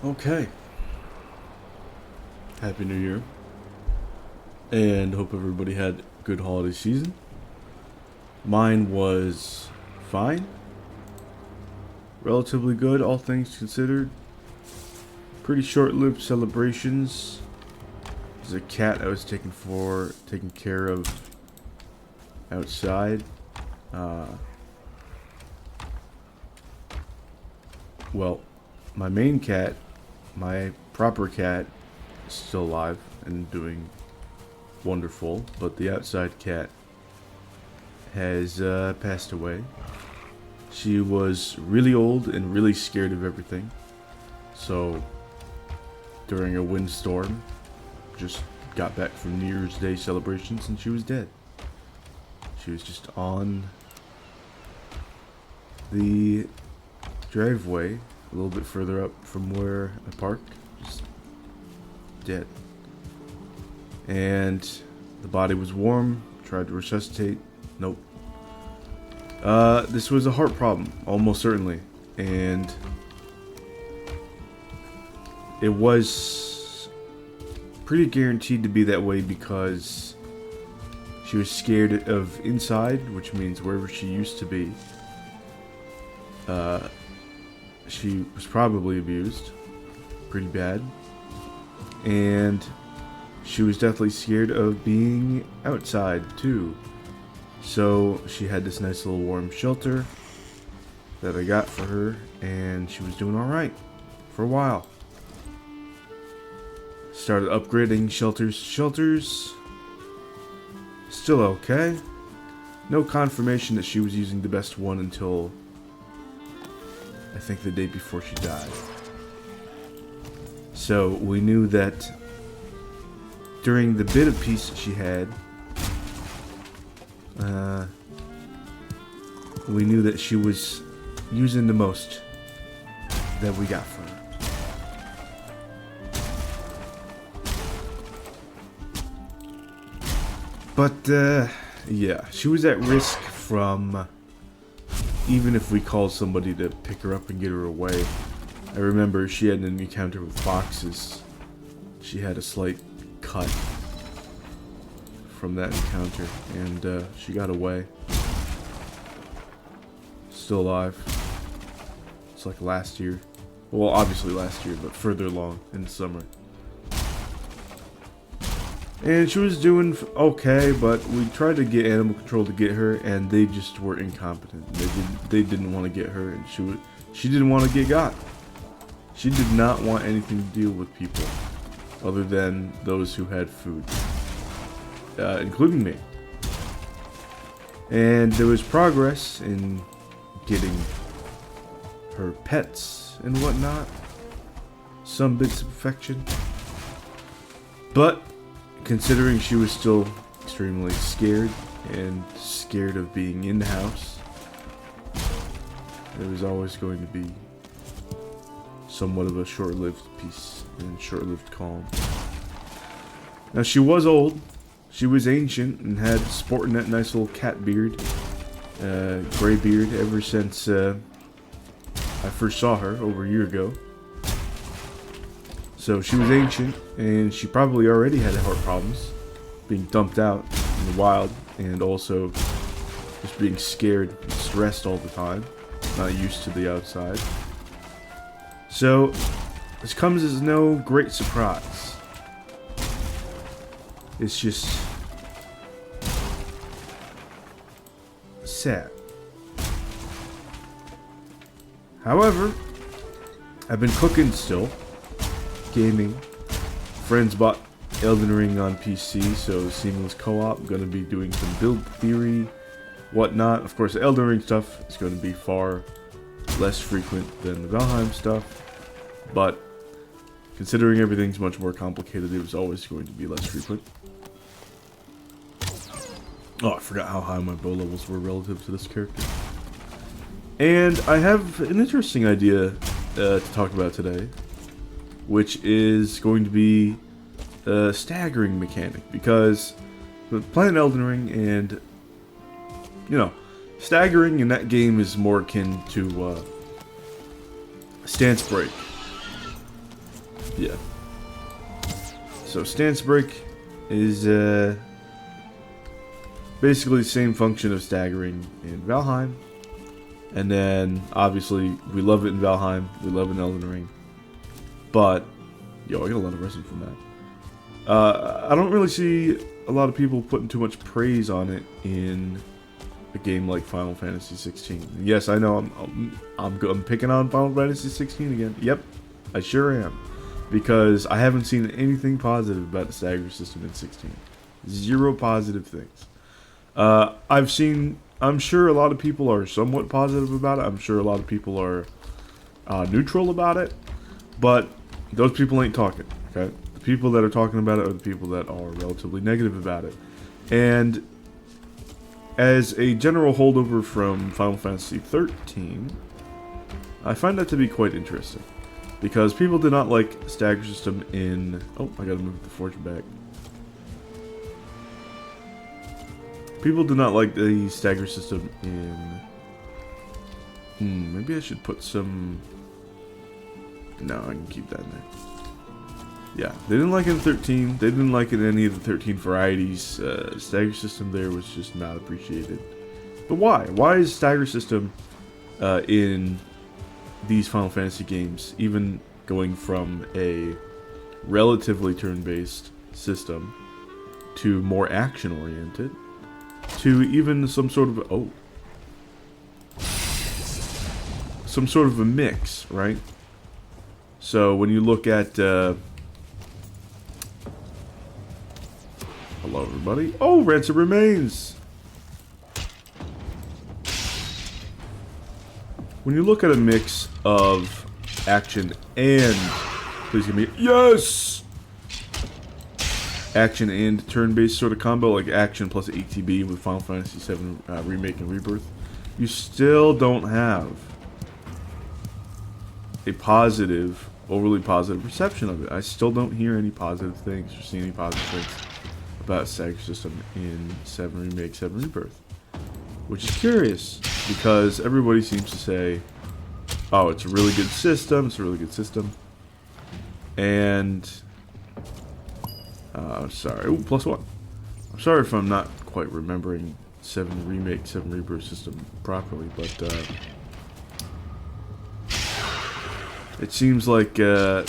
Okay. Happy New Year. And hope everybody had a good holiday season. Mine was fine. Relatively good, all things considered. Pretty short-lived celebrations. There's a cat I was taking care of outside. Uh, well, my main cat, my proper cat, is still alive and doing wonderful, but the outside cat has passed away. She was really old and really scared of everything. So during a windstorm, just got back from New Year's Day celebrations and she was dead. She was just on the driveway a little bit further up from where I park, just dead. And the body was warm, tried to resuscitate, nope. This was a heart problem, almost certainly, and it was pretty guaranteed to be that way because she was scared of inside, which means wherever she used to be, she was probably abused pretty bad, and she was definitely scared of being outside too. So she had this nice little warm shelter that I got for her, and she was doing alright for a while. Started upgrading shelters to shelters. Still okay. No confirmation that she was using the best one until I think the day before she died. So we knew that during the bit of peace that she had, we knew that she was using the most that we got for her. But, yeah, she was at risk from, even if we called somebody to pick her up and get her away. I remember she had an encounter with foxes. She had a slight cut from that encounter, and she got away. Still alive. It's like last year. Well, obviously last year, but further along in the summer. And she was doing okay, but we tried to get animal control to get her, and they just were incompetent. They didn't want to get her, and she didn't want to get got. She did not want anything to deal with people, other than those who had food, including me. And there was progress in getting her pets and whatnot, some bits of affection, but considering she was still extremely scared and scared of being in the house, there was always going to be somewhat of a short-lived peace and short-lived calm. Now, she was old, she was ancient, and had sporting that nice little cat beard, gray beard, ever since I first saw her over a year ago. So she was ancient, and she probably already had heart problems, being dumped out in the wild, and also just being scared and stressed all the time, not used to the outside. So this comes as no great surprise. It's just sad. However, I've been cooking still. Gaming. Friends bought Elden Ring on PC, so seamless co-op. Gonna be doing some build theory, whatnot. Of course, the Elden Ring stuff is going to be far less frequent than the Valheim stuff, but considering everything's much more complicated, it was always going to be less frequent. Oh, I forgot how high my bow levels were relative to this character. And I have an interesting idea to talk about today, which is going to be a staggering mechanic, because with playing Elden Ring, and you know, staggering in that game is more akin to stance break. Yeah. So stance break is basically the same function of staggering in Valheim. And then, obviously, we love it in Valheim. We love it in Elden Ring. But, yo, I got a lot of resin from that. I don't really see a lot of people putting too much praise on it in a game like Final Fantasy 16. Yes, I know I'm picking on Final Fantasy 16 again. Yep, I sure am. Because I haven't seen anything positive about the stagger system in 16. Zero positive things. I'm sure a lot of people are somewhat positive about it. I'm sure a lot of people are neutral about it. But those people ain't talking, okay? The people that are talking about it are the people that are relatively negative about it. And as a general holdover from Final Fantasy 13, I find that to be quite interesting. Because people did not like the stagger system in... Oh, I gotta move the fortune back. People did not like the stagger system in... maybe I should put some... No, I can keep that in there. Yeah, they didn't like it in 13. They didn't like it in any of the 13 varieties. Stagger system there was just not appreciated. But why? Why is stagger system in these Final Fantasy games, even going from a relatively turn-based system to more action-oriented, to even some sort of some sort of a mix, right? So when you look at hello everybody. Oh, Ransom Remains. When you look at a mix of action and... Please give me... Yes! Action and turn-based sort of combo, like action plus ATB with Final Fantasy VII Remake and Rebirth, you still don't have a positive, overly positive reception of it. I still don't hear any positive things or see any positive things about stagger system in 7 Remake, 7 Rebirth. Which is curious, because everybody seems to say, oh, it's a really good system, it's a really good system. And, sorry, ooh, +1. I'm sorry if I'm not quite remembering 7 Remake, 7 Rebirth system properly, but, it seems like,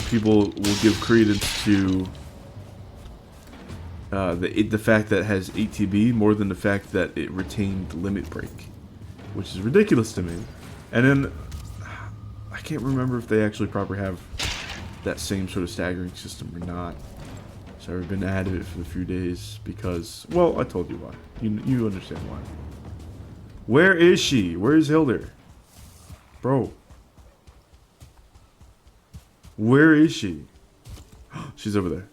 people will give credence to the fact that it has ATB more than the fact that it retained limit break, which is ridiculous to me. And then I can't remember if they actually properly have that same sort of staggering system or not. So I've been at it for a few days because, well, I told you why. You understand why. Where is she? Where is Hilda? Bro. Where is she? She's over there.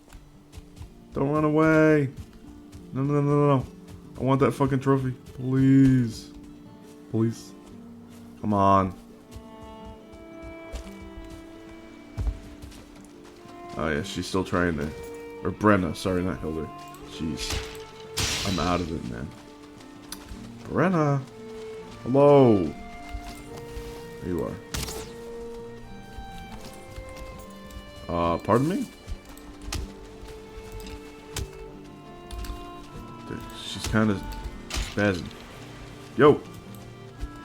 Don't run away. No, no, no, no, no. I want that fucking trophy. Please. Please. Come on. Oh, yeah, she's still trying to... Or Brenna, sorry, not Hilda. Jeez. I'm out of it, man. Brenna. Hello. There you are. Pardon me? She's kind of spazzing. Yo!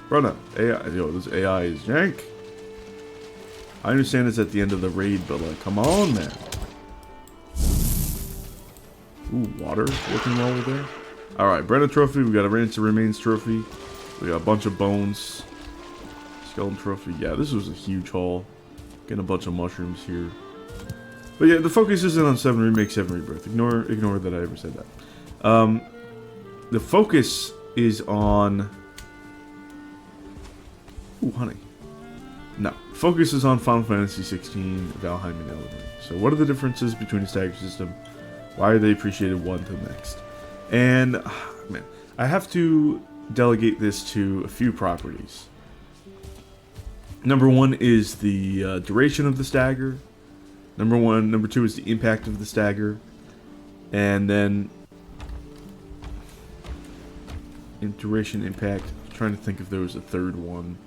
Brenna. AI. Yo, this AI is jank. I understand it's at the end of the raid, but like, come on, man. Ooh, water working well over there. Alright, Brenna trophy. We got a Ransom Remains trophy. We got a bunch of bones. Skeleton trophy. Yeah, this was a huge haul. Getting a bunch of mushrooms here. But yeah, the focus isn't on 7 Remake, 7 Rebirth. Ignore that I ever said that. The focus is on... Ooh, honey. No. Focus is on Final Fantasy 16, Valheim, and Elden Ring. So what are the differences between the stagger system? Why are they appreciated one to the next? And, man, I have to delegate this to a few properties. Number one is the duration of the stagger. Number two is the impact of the stagger. And then... in duration, impact. I'm trying to think if there was a third one.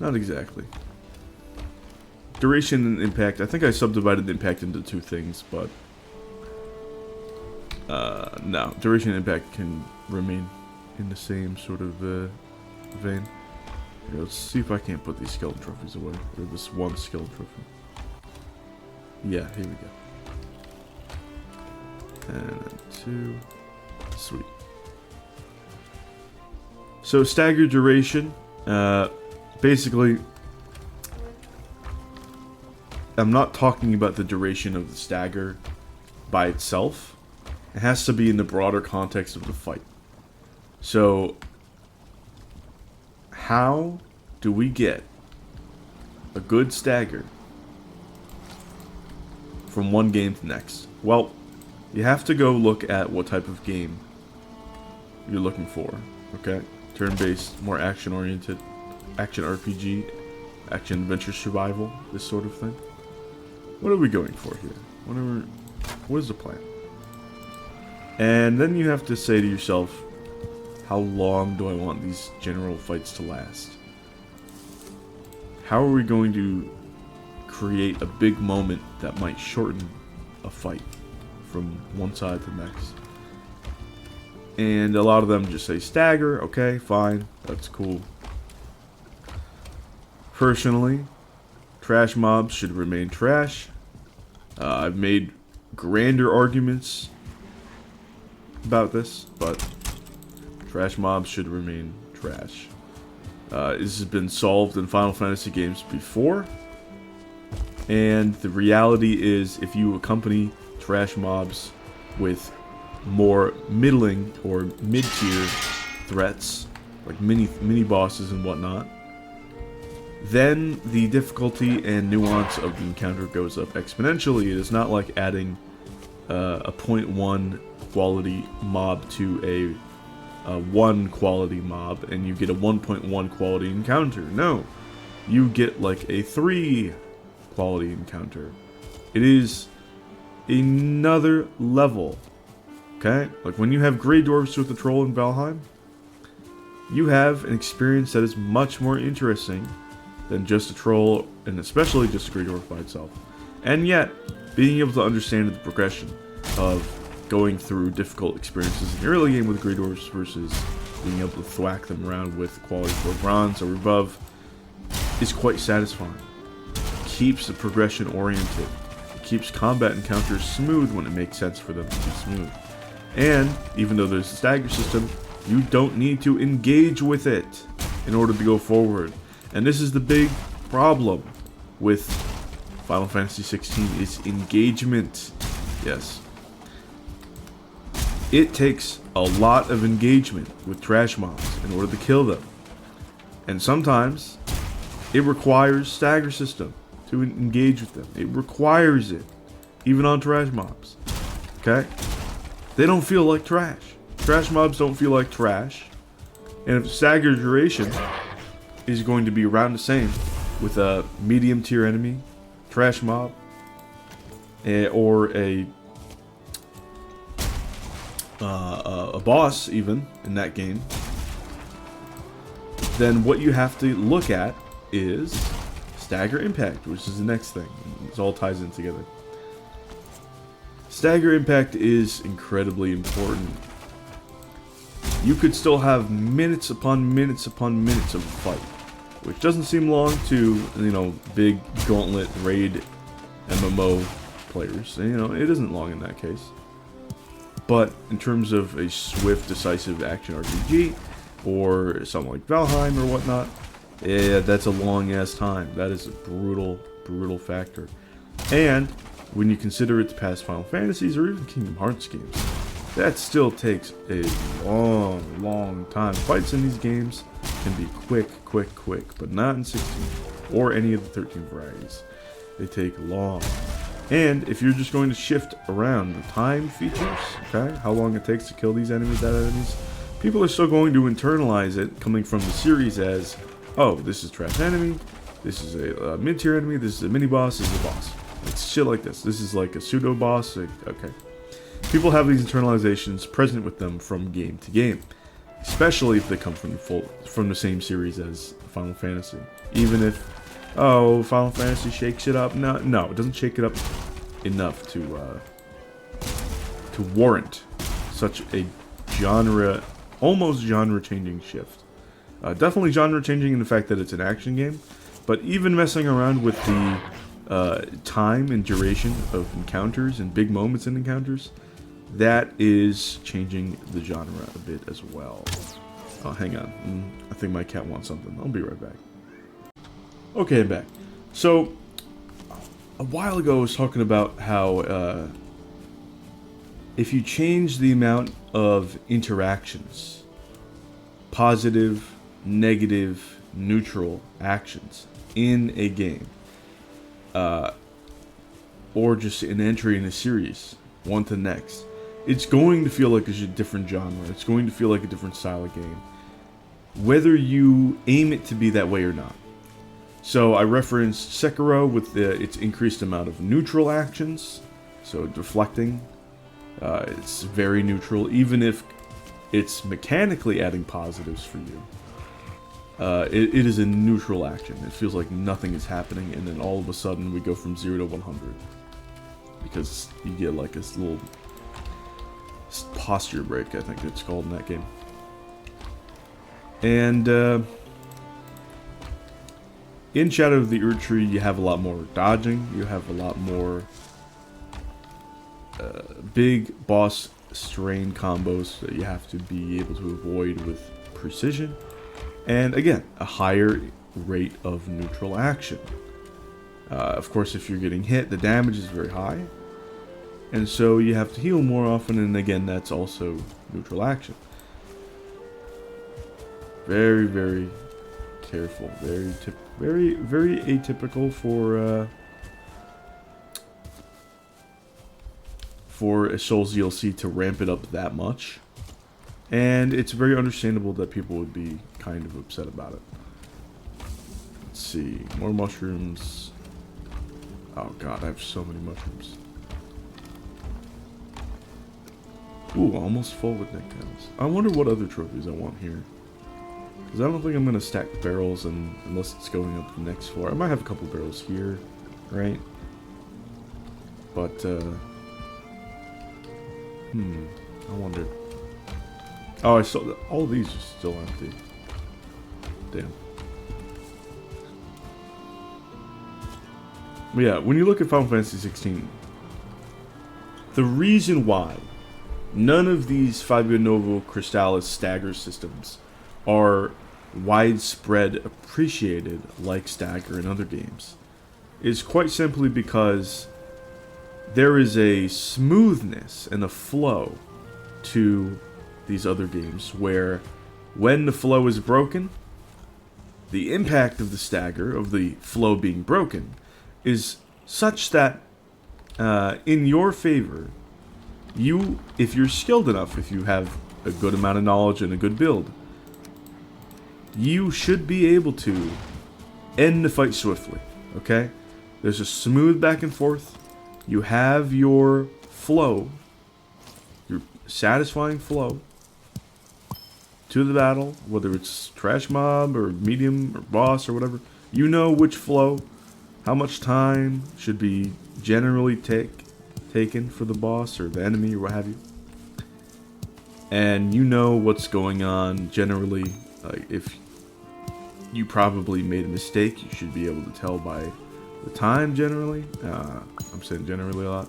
Not exactly. Duration and impact. I think I subdivided impact into two things, but no. Duration and impact can remain in the same sort of vein. Here, let's see if I can't put these skeleton trophies away. Or this one skeleton trophy. Yeah, here we go. And then 2. Sweet. So staggered duration. Basically, I'm not talking about the duration of the stagger by itself. It has to be in the broader context of the fight. So, how do we get a good stagger from one game to the next? Well, you have to go look at what type of game you're looking for. Okay? Turn-based, more action-oriented, action RPG, action adventure survival, this sort of thing. What are we going for here? What is the plan? And then you have to say to yourself, how long do I want these general fights to last? How are we going to create a big moment that might shorten a fight from one side to the next? And a lot of them just say stagger. Okay, fine, that's cool. Personally, trash mobs should remain trash. I've made grander arguments about this, but trash mobs should remain trash. This has been solved in Final Fantasy games before, and the reality is if you accompany trash mobs with more middling or mid-tier threats, like mini bosses and whatnot, then the difficulty and nuance of the encounter goes up exponentially. It is not like adding a 0.1 quality mob to a 1 quality mob and you get a 1.1 quality encounter. No, you get like a 3 quality encounter. It is another level. Okay? Like when you have Grey Dwarfs with the Troll in Valheim, you have an experience that is much more interesting than just a troll, and especially just a Grey Dwarf by itself. And yet, being able to understand the progression of going through difficult experiences in the early game with Grey Dwarfs versus being able to thwack them around with quality 4 bronze or above is quite satisfying. It keeps the progression oriented. It keeps combat encounters smooth when it makes sense for them to be smooth. And, even though there's a stagger system, you don't need to engage with it in order to go forward. And this is the big problem with Final Fantasy 16 is engagement. Yes. It takes a lot of engagement with trash mobs in order to kill them. And sometimes it requires stagger system to engage with them. It requires it, even on trash mobs. Okay? They don't feel like trash. Trash mobs don't feel like trash. And if stagger duration is going to be around the same with a medium tier enemy, trash mob, or a boss even in that game, then what you have to look at is stagger impact, which is the next thing. It all ties in together. Stagger impact is incredibly important. You could still have minutes upon minutes upon minutes of a fight, which doesn't seem long to, you know, big gauntlet raid MMO players. You know, it isn't long in that case. But in terms of a swift, decisive action RPG, or something like Valheim or whatnot, yeah, that's a long-ass time. That is a brutal, brutal factor. And when you consider it to past Final Fantasies or even Kingdom Hearts games, that still takes a long, long time. Fights in these games can be quick, but not in 16 or any of the 13 varieties. They take long. And if you're just going to shift around the time features, okay, how long it takes to kill these enemies, that enemies, people are still going to internalize it coming from the series as, oh, this is trash enemy, this is a mid-tier enemy, this is a mini-boss, this is a boss. It's shit like this. This is like a pseudo-boss. Okay. People have these internalizations present with them from game to game. especially if they come from the same series as Final Fantasy. Even if, oh, Final Fantasy shakes it up. No, it doesn't shake it up enough to warrant such a almost genre-changing shift. Definitely genre-changing in the fact that it's an action game, but even messing around with the time and duration of encounters and big moments in encounters, that is changing the genre a bit as well. Oh, hang on. I think my cat wants something. I'll be right back. Okay, I'm back. So, a while ago I was talking about how if you change the amount of interactions, positive, negative, neutral actions in a game, or just an entry in a series, one to the next, it's going to feel like a different genre. It's going to feel like a different style of game, whether you aim it to be that way or not. So I referenced Sekiro with its increased amount of neutral actions, so deflecting. It's very neutral, even if it's mechanically adding positives for you. It is a neutral action. It feels like nothing is happening, and then all of a sudden we go from 0 to 100. Because you get like this little posture break, I think it's called in that game. And in Shadow of the Erdtree, you have a lot more dodging. You have a lot more big boss strain combos that you have to be able to avoid with precision. And again, a higher rate of neutral action. Of course, if you're getting hit, the damage is very high. And so you have to heal more often, and again, that's also neutral action. Very, very careful. Very, very atypical for a Souls DLC to ramp it up that much. And it's very understandable that people would be kind of upset about it. Let's see. More mushrooms. Oh god, I have so many mushrooms. Ooh, almost full with neckties. I wonder what other trophies I want here. Because I don't think I'm going to stack barrels unless it's going up the next floor. I might have a couple barrels here, right? But, I wonder. Oh, I saw that all these are still empty. Damn. But yeah, when you look at Final Fantasy 16, the reason why none of these Fabio Novo Crystallis stagger systems are widespread appreciated like stagger in other games is quite simply because there is a smoothness and a flow to these other games where when the flow is broken, the impact of the stagger, of the flow being broken, is such that in your favor, if you're skilled enough, if you have a good amount of knowledge and a good build, you should be able to end the fight swiftly, okay? There's a smooth back and forth. You have your flow, your satisfying flow to the battle, whether it's trash mob or medium or boss or whatever. You know which flow, how much time should be generally taken for the boss or the enemy or what have you. And you know what's going on generally. If you probably made a mistake, you should be able to tell by the time generally. I'm saying generally a lot.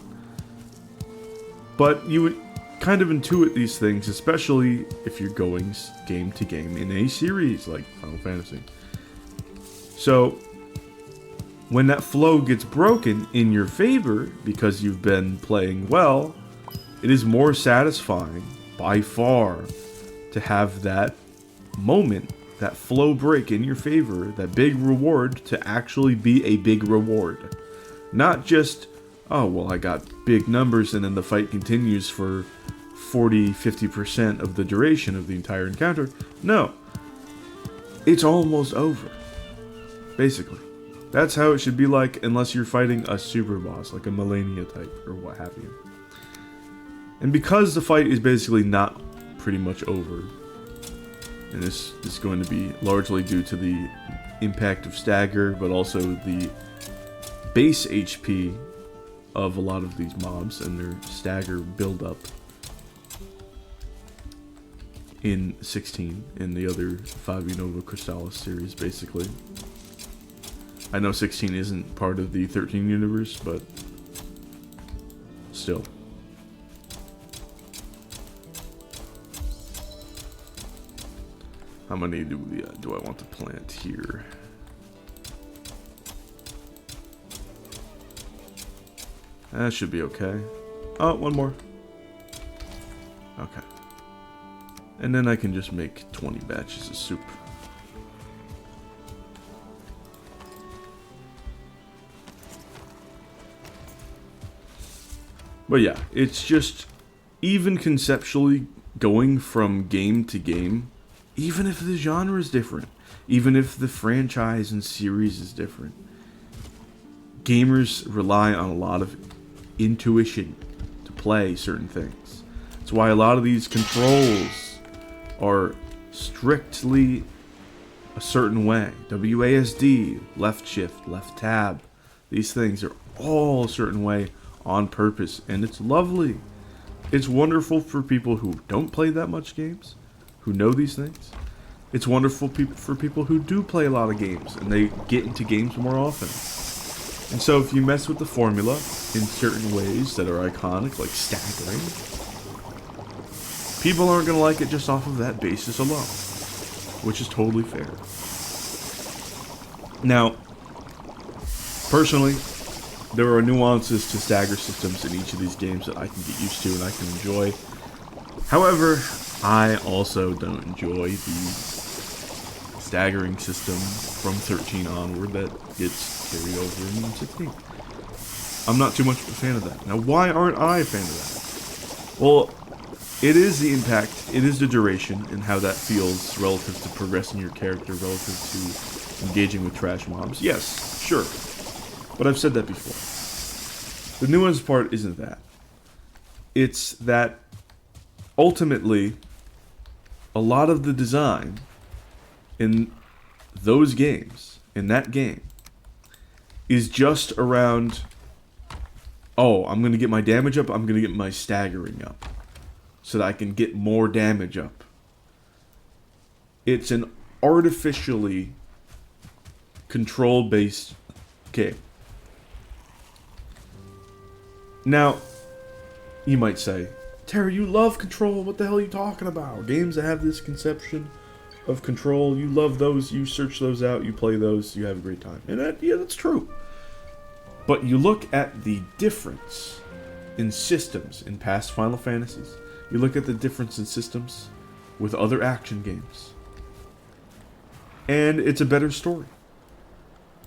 But you would kind of intuit these things, especially if you're going game to game in a series like Final Fantasy. So when that flow gets broken in your favor because you've been playing well, it is more satisfying by far to have that moment, that flow break in your favor, that big reward to actually be a big reward. Not just, oh, well, I got big numbers and then the fight continues for 40-50% of the duration of the entire encounter. No. It's almost over. Basically. That's how it should be like unless you're fighting a super boss, like a Melania type or what have you. And because the fight is basically not pretty much over, And this is going to be largely due to the impact of stagger, but also the base HP of a lot of these mobs and their stagger buildup in 16, in the other 5e Nova Crystallis series, basically. I know 16 isn't part of the 13 universe, but still. How many do I want to plant here? That should be okay. Oh, one more. Okay. And then I can just make 20 batches of soup. But yeah, it's just, even conceptually, going from game to game, even if the genre is different, even if the franchise and series is different, gamers rely on a lot of intuition to play certain things. That's why a lot of these controls are strictly a certain way. WASD, left shift, left tab, these things are all a certain way on purpose, and it's lovely. It's wonderful for people who don't play that much games, who know these things. It's wonderful for people who do play a lot of games, and they get into games more often. And so if you mess with the formula in certain ways that are iconic, like staggering, people aren't going to like it just off of that basis alone, which is totally fair. Now, personally, there are nuances to stagger systems in each of these games that I can get used to and I can enjoy. However, I also don't enjoy the staggering system from 13 onward that gets carried over in 16. I'm not too much of a fan of that. Now, why aren't I a fan of that? Well, it is the impact, it is the duration, and how that feels relative to progressing your character, relative to engaging with trash mobs. Yes, sure. But I've said that before. The nuanced part isn't that. It's that ultimately, a lot of the design in those games, in that game, is just around, oh, I'm going to get my damage up, I'm going to get my staggering up, so that I can get more damage up. It's an artificially control-based game. Now, you might say, Terry, you love control, what the hell are you talking about? Games that have this conception of control, you love those, you search those out, you play those, you have a great time. And that, yeah, that's true. But you look at the difference in systems in past Final Fantasies. You look at the difference in systems with other action games. And it's a better story.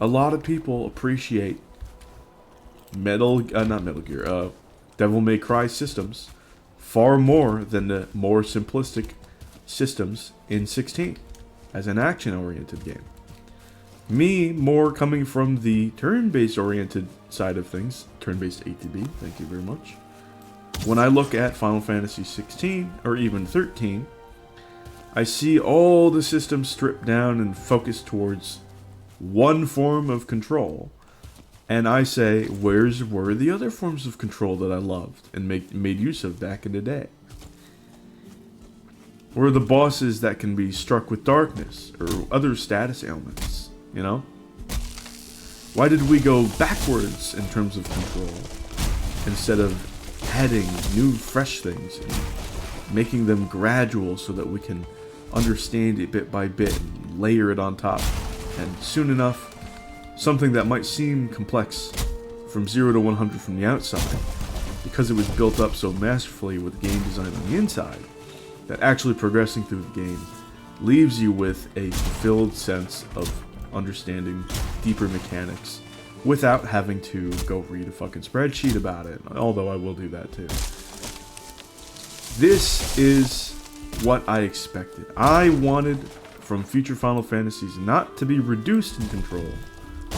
A lot of people appreciate Devil May Cry systems far more than the more simplistic systems in 16 as an action-oriented game. Me, more coming from the turn-based oriented side of things, turn-based ATB, thank you very much. When I look at Final Fantasy 16 or even 13, I see all the systems stripped down and focused towards one form of control. And I say, were the other forms of control that I loved and made use of back in the day? Where are the bosses that can be struck with darkness or other status ailments, you know? Why did we go backwards in terms of control instead of adding new, fresh things and making them gradual so that we can understand it bit by bit and layer it on top? And soon enough, something that might seem complex from 0 to 100 from the outside, because it was built up so masterfully with game design on the inside, that actually progressing through the game leaves you with a fulfilled sense of understanding deeper mechanics without having to go read a fucking spreadsheet about it, although I will do that too. This is what I expected. I wanted from future Final Fantasies not to be reduced in control,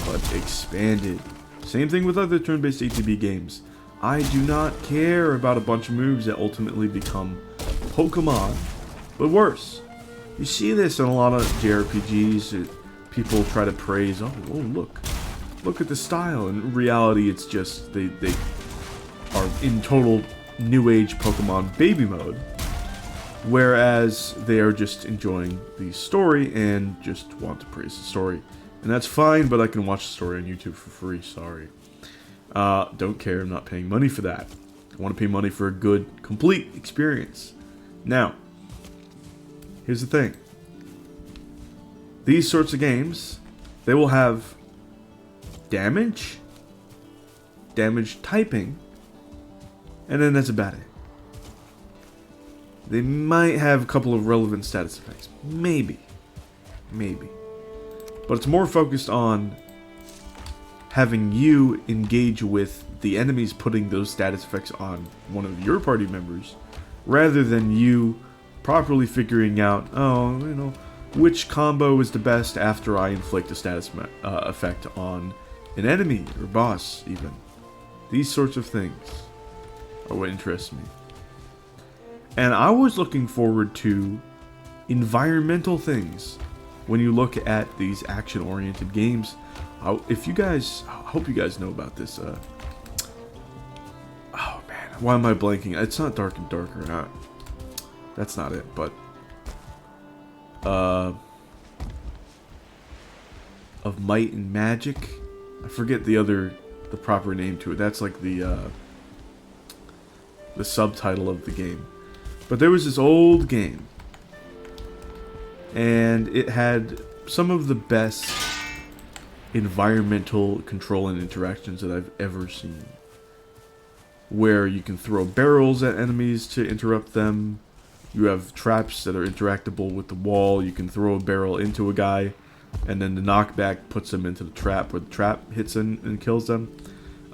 but expanded. Same thing with other turn-based ATB games. I do not care about a bunch of moves that ultimately become Pokemon, but worse. You see this in a lot of JRPGs. People try to praise, oh, look at the style. In reality, it's just they are in total new age Pokemon baby mode, whereas they are just enjoying the story and just want to praise the story. And that's fine, but I can watch the story on YouTube for free, sorry. Don't care, I'm not paying money for that. I want to pay money for a good, complete experience. Now, here's the thing. These sorts of games, they will have damage typing, and then that's about it. They might have a couple of relevant status effects. Maybe. But it's more focused on having you engage with the enemies putting those status effects on one of your party members, rather than you properly figuring out, oh, you know, which combo is the best after I inflict a status effect on an enemy or boss, even. These sorts of things are what interests me. And I was looking forward to environmental things when you look at these action-oriented games. I hope you guys know about this. Oh man, why am I blanking? It's not Dark and Darker. That's not it, but of Might and Magic. I forget the proper name to it. That's like the subtitle of the game. But there was this old game, and it had some of the best environmental control and interactions that I've ever seen. Where you can throw barrels at enemies to interrupt them. You have traps that are interactable with the wall. You can throw a barrel into a guy, and then the knockback puts them into the trap, where the trap hits them and kills them.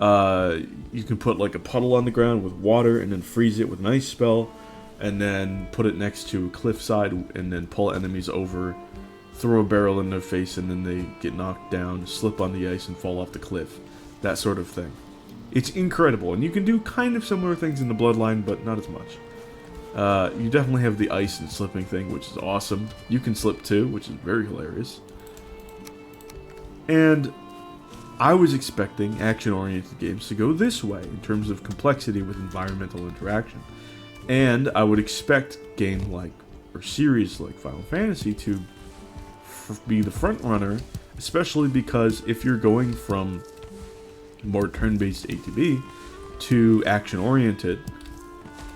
You can put like a puddle on the ground with water and then freeze it with an ice spell, and then put it next to a cliffside and then pull enemies over, throw a barrel in their face, and then they get knocked down, slip on the ice, and fall off the cliff. That sort of thing. It's incredible, and you can do kind of similar things in the Bloodline, but not as much. You definitely have the ice and slipping thing, which is awesome. You can slip too, which is very hilarious. And I was expecting action-oriented games to go this way in terms of complexity with environmental interaction. And I would expect games like, or series like Final Fantasy to be the front runner, especially because if you're going from more turn-based ATB to action-oriented,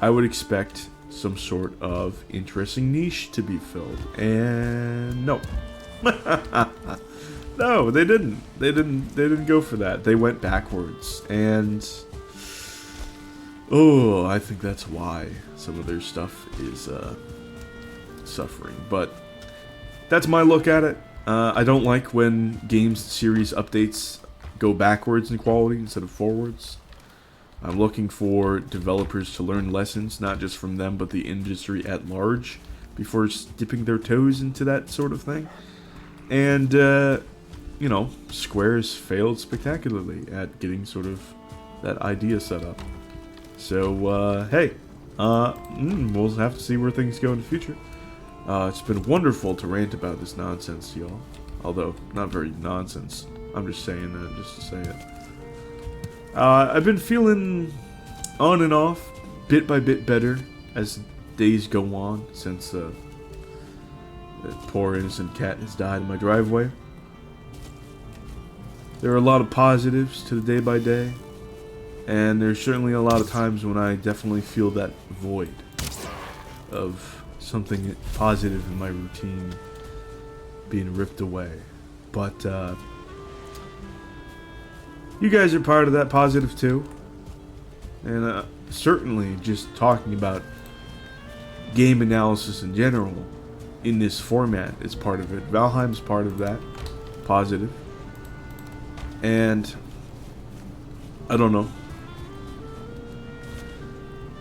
I would expect some sort of interesting niche to be filled. And no. No, they didn't. They didn't go for that. They went backwards. And oh, I think that's why some of their stuff is suffering. But that's my look at it. I don't like when games series updates go backwards in quality instead of forwards. I'm looking for developers to learn lessons, not just from them, but the industry at large, before dipping their toes into that sort of thing. And, you know, Square's failed spectacularly at getting sort of that idea set up. So, hey, we'll have to see where things go in the future. It's been wonderful to rant about this nonsense, y'all. Although, not very nonsense. I'm just saying that just to say it. I've been feeling on and off, bit by bit better as days go on since that poor innocent cat has died in my driveway. There are a lot of positives to the day by day, and there's certainly a lot of times when I definitely feel that void of something positive in my routine being ripped away. But you guys are part of that positive too. And certainly just talking about game analysis in general in this format is part of it. Valheim's part of that. Positive. And I don't know.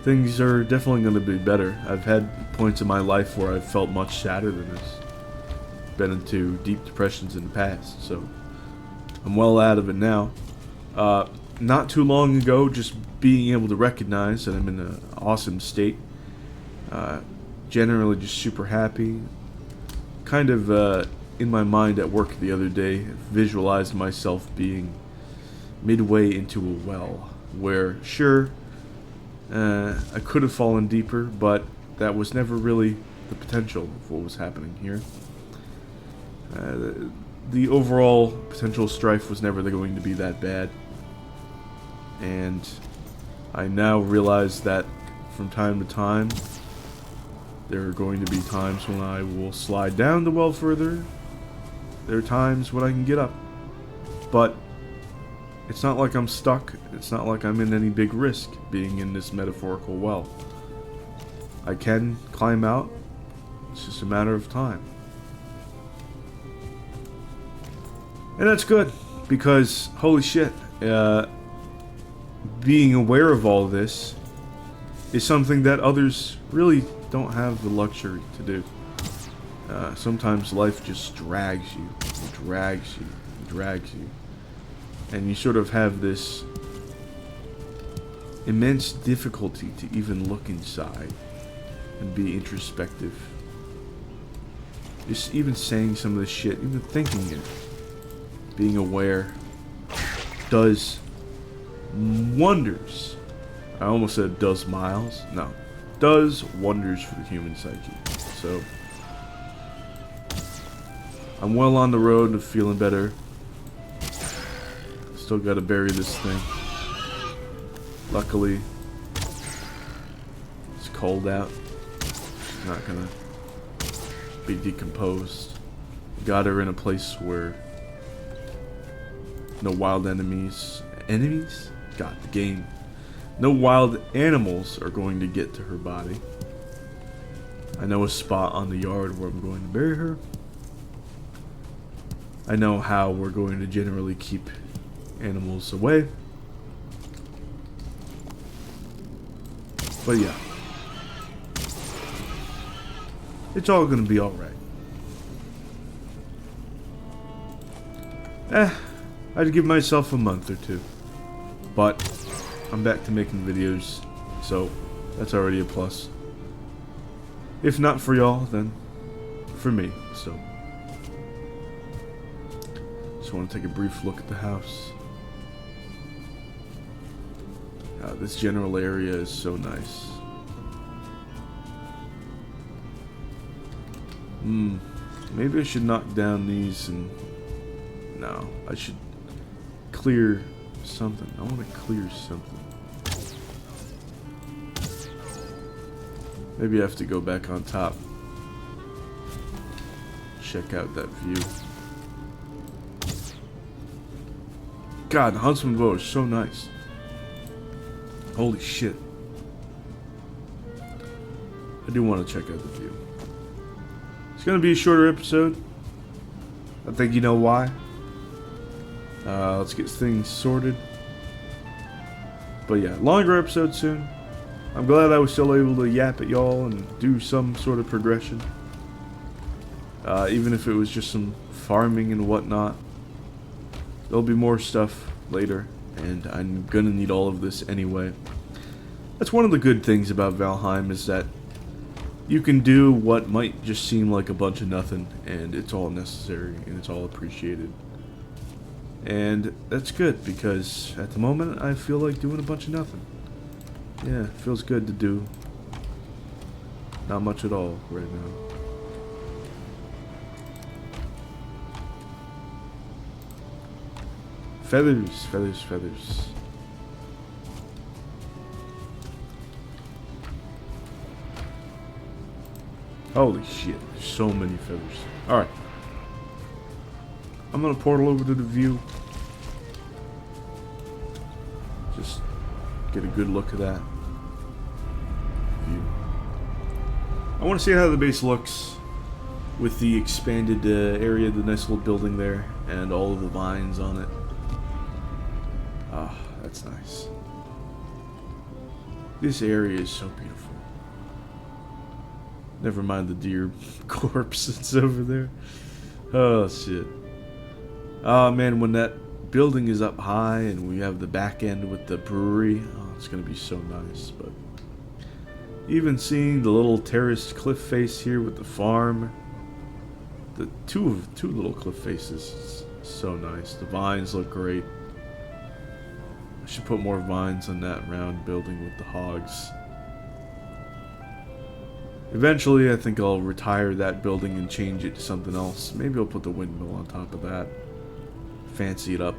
Things are definitely going to be better. I've had points in my life where I've felt much sadder than this. Been into deep depressions in the past, so I'm well out of it now. Not too long ago, just being able to recognize that I'm in an awesome state. Generally just super happy. kind of in my mind at work the other day, visualized myself being midway into a well, where, sure, I could have fallen deeper, but that was never really the potential of what was happening here. The overall potential strife was never going to be that bad. And I now realize that from time to time, there are going to be times when I will slide down the well further. There are times when I can get up. But it's not like I'm stuck. It's not like I'm in any big risk being in this metaphorical well. I can climb out. It's just a matter of time. And that's good, because holy shit, being aware of all this is something that others really don't have the luxury to do. Sometimes life just drags you, drags you, drags you. And you sort of have this immense difficulty to even look inside and be introspective. Just even saying some of this shit, even thinking it, being aware, does wonders. I almost said does miles. No. Does wonders for the human psyche. So, I'm well on the road to feeling better. Still gotta bury this thing. Luckily, it's cold out. It's not gonna be decomposed. Got her in a place where no wild enemies. Enemies? God, the game. No wild animals are going to get to her body. I know a spot on the yard where I'm going to bury her. I know how we're going to generally keep animals away. But yeah. It's all going to be alright. I'd give myself a month or two. But I'm back to making videos, so that's already a plus. If not for y'all, then for me, so. Just want to take a brief look at the house. This general area is so nice. Maybe I should knock down these and... No, I should clear something. I want to clear something. Maybe I have to go back on top. Check out that view. God, the Huntsman bow is so nice. Holy shit. I do want to check out the view. It's going to be a shorter episode. I think you know why. Let's get things sorted. But yeah, longer episode soon. I'm glad I was still able to yap at y'all and do some sort of progression. Even if it was just some farming and whatnot. There'll be more stuff later, and I'm gonna need all of this anyway. That's one of the good things about Valheim, is that you can do what might just seem like a bunch of nothing, and it's all necessary, and it's all appreciated. And that's good, because at the moment I feel like doing a bunch of nothing. Yeah, it feels good to do not much at all right now. Feathers, feathers, feathers. Holy shit, there's so many feathers. Alright. I'm gonna portal over to the view. Just get a good look at that view. I want to see how the base looks with the expanded area, the nice little building there, and all of the vines on it. Ah, that's nice. This area is so beautiful. Never mind the deer corpse that's over there. Oh, shit. Oh, man, when that building is up high and we have the back end with the brewery, oh, it's going to be so nice. But even seeing the little terraced cliff face here with the farm, The two little cliff faces, so nice. The vines look great. I should put more vines on that round building with the hogs. Eventually, I think I'll retire that building and change it to something else. Maybe I'll put the windmill on top of that. Fancy it up.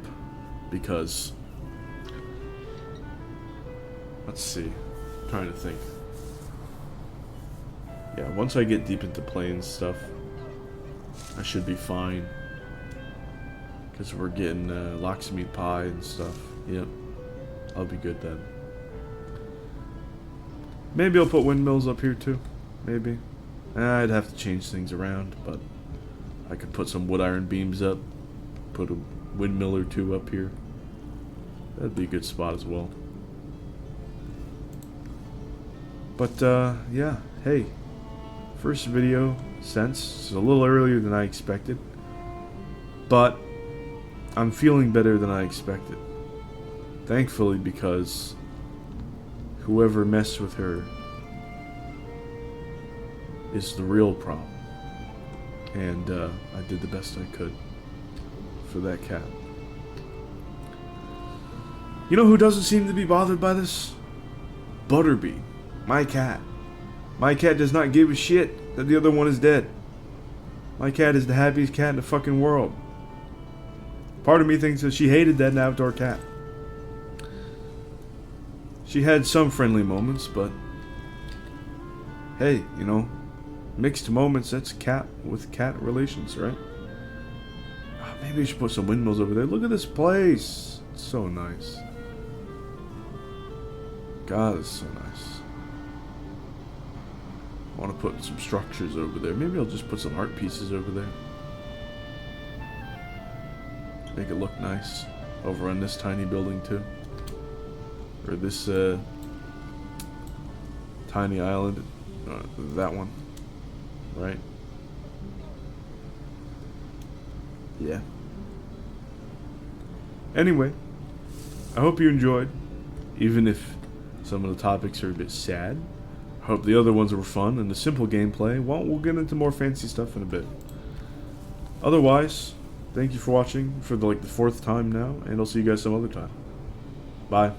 Because... let's see. I'm trying to think. Yeah, once I get deep into playing stuff, I should be fine. Because we're getting locksmeat pie and stuff. Yep. I'll be good then. Maybe I'll put windmills up here too. Maybe. I'd have to change things around, but I could put some wood iron beams up. Put a windmill or two up here. That'd be a good spot as well. But, yeah. Hey. First video since. It's a little earlier than I expected. But, I'm feeling better than I expected. Thankfully, because whoever messed with her is the real problem. And I did the best I could for that cat. You know who doesn't seem to be bothered by this? Butterbee. My cat. My cat does not give a shit that the other one is dead. My cat is the happiest cat in the fucking world. Part of me thinks that she hated that outdoor cat. She had some friendly moments, but hey, you know, mixed moments, that's cat with cat relations, right? Maybe I should put some windmills over there. Look at this place. It's so nice. God, it's so nice. I want to put some structures over there. Maybe I'll just put some art pieces over there. Make it look nice. Over on this tiny building too. Or this tiny island. That one. Right? Yeah. Anyway, I hope you enjoyed. Even if some of the topics are a bit sad. I hope the other ones were fun and the simple gameplay. Well, we'll get into more fancy stuff in a bit. Otherwise, thank you for watching for the fourth time now, and I'll see you guys some other time. Bye.